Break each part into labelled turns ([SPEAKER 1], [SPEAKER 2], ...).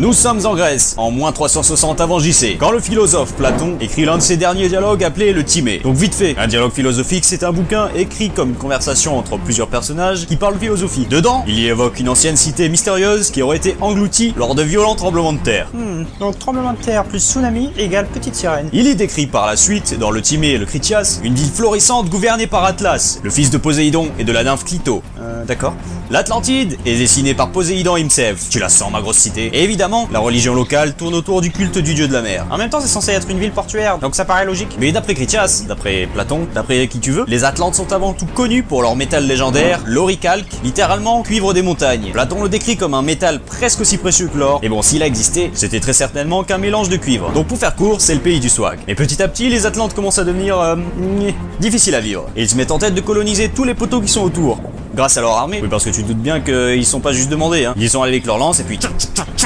[SPEAKER 1] Nous sommes en Grèce, en moins 360 avant JC, quand le philosophe Platon écrit l'un de ses derniers dialogues appelé le Timée. Donc vite fait, un dialogue philosophique c'est un bouquin écrit comme une conversation entre plusieurs personnages qui parlent philosophie. Dedans, il y évoque une ancienne cité mystérieuse qui aurait été engloutie lors de violents tremblements de terre.
[SPEAKER 2] Donc tremblement de terre plus tsunami égale petite sirène.
[SPEAKER 1] Il y décrit par la suite, dans le Timée et le Critias, une ville florissante gouvernée par Atlas, le fils de Poséidon et de la nymphe Clito.
[SPEAKER 2] D'accord.
[SPEAKER 1] L'Atlantide est dessinée par Poséidon himself. Tu la sens, ma grosse cité. Et évidemment, la religion locale tourne autour du culte du dieu de la mer.
[SPEAKER 2] En même temps, c'est censé être une ville portuaire, donc ça paraît logique.
[SPEAKER 1] Mais d'après Critias, d'après Platon, d'après qui tu veux, les Atlantes sont avant tout connus pour leur métal légendaire, l'oricalque, littéralement cuivre des montagnes. Platon le décrit comme un métal presque aussi précieux que l'or. Et bon, s'il a existé, c'était très certainement qu'un mélange de cuivre. Donc pour faire court, c'est le pays du swag. Et petit à petit, les Atlantes commencent à devenir difficiles à vivre. Et ils se mettent en tête de coloniser tous les poteaux qui sont autour. Grâce à leur armée. Oui, parce que tu te doutes bien qu'ils sont pas juste demandés, hein. Ils y sont allés avec leurs lances et puis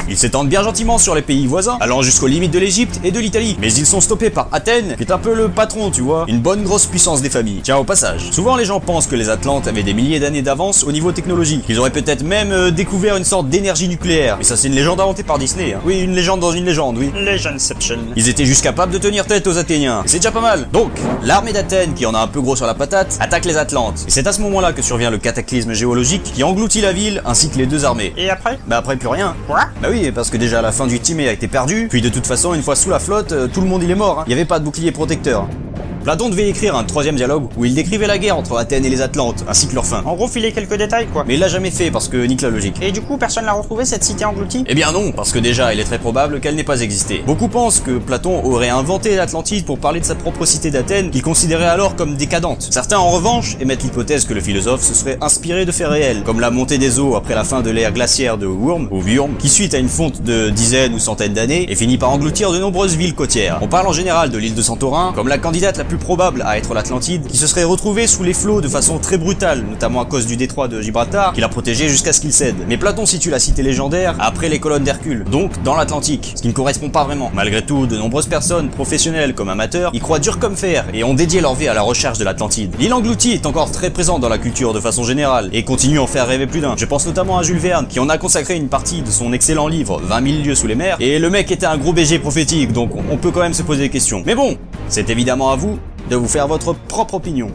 [SPEAKER 1] ils s'étendent bien gentiment sur les pays voisins, allant jusqu'aux limites de l'Égypte et de l'Italie. Mais ils sont stoppés par Athènes, qui est un peu le patron, tu vois. Une bonne grosse puissance des familles. Tiens, au passage. Souvent les gens pensent que les Atlantes avaient des milliers d'années d'avance au niveau technologique. Qu'ils auraient peut-être même découvert une sorte d'énergie nucléaire. Mais ça c'est une légende inventée par Disney, hein. Oui, une légende dans une légende, oui.
[SPEAKER 2] Legendception.
[SPEAKER 1] Ils étaient juste capables de tenir tête aux Athéniens. Et c'est déjà pas mal. Donc, l'armée d'Athènes, qui en a un peu gros sur la patate, attaque les Atlantes. Et c'est à ce moment-là que survient le cataclysme géologique qui engloutit la ville ainsi que les deux armées.
[SPEAKER 2] Et après?
[SPEAKER 1] Bah après plus rien.
[SPEAKER 2] Quoi?
[SPEAKER 1] Bah oui, parce que déjà la fin du Timée a été perdue, puis de toute façon une fois sous la flotte, tout le monde il est mort, hein. Il y avait pas de bouclier protecteur. Platon devait écrire un troisième dialogue où il décrivait la guerre entre Athènes et les Atlantes, ainsi que leur fin.
[SPEAKER 2] En gros, filer quelques détails, quoi.
[SPEAKER 1] Mais il l'a jamais fait parce que nique la logique.
[SPEAKER 2] Et du coup, personne l'a retrouvé cette cité engloutie?
[SPEAKER 1] Eh bien non, parce que déjà il est très probable qu'elle n'ait pas existé. Beaucoup pensent que Platon aurait inventé l'Atlantide pour parler de sa propre cité d'Athènes, qu'il considérait alors comme décadente. Certains en revanche émettent l'hypothèse que le philosophe se serait inspiré de faits réels, comme la montée des eaux après la fin de l'ère glaciaire de Wurm, ou Wurm, qui suite à une fonte de dizaines ou centaines d'années, et finit par engloutir de nombreuses villes côtières. On parle en général de l'île de Santorin comme la candidate la plus probable à être l'Atlantide, qui se serait retrouvée sous les flots de façon très brutale, notamment à cause du détroit de Gibraltar, qui l'a protégée jusqu'à ce qu'il cède. Mais Platon situe la cité légendaire après les colonnes d'Hercule, donc dans l'Atlantique, ce qui ne correspond pas vraiment. Malgré tout, de nombreuses personnes, professionnelles comme amateurs, y croient dur comme fer et ont dédié leur vie à la recherche de l'Atlantide. L'île engloutie est encore très présente dans la culture de façon générale, et continue à en faire rêver plus d'un. Je pense notamment à Jules Verne, qui en a consacré une partie de son excellent livre 20 000 lieues sous les mers, et le mec était un gros BG prophétique, donc on peut quand même se poser des questions. Mais bon, c'est évidemment à vous de vous faire votre propre opinion.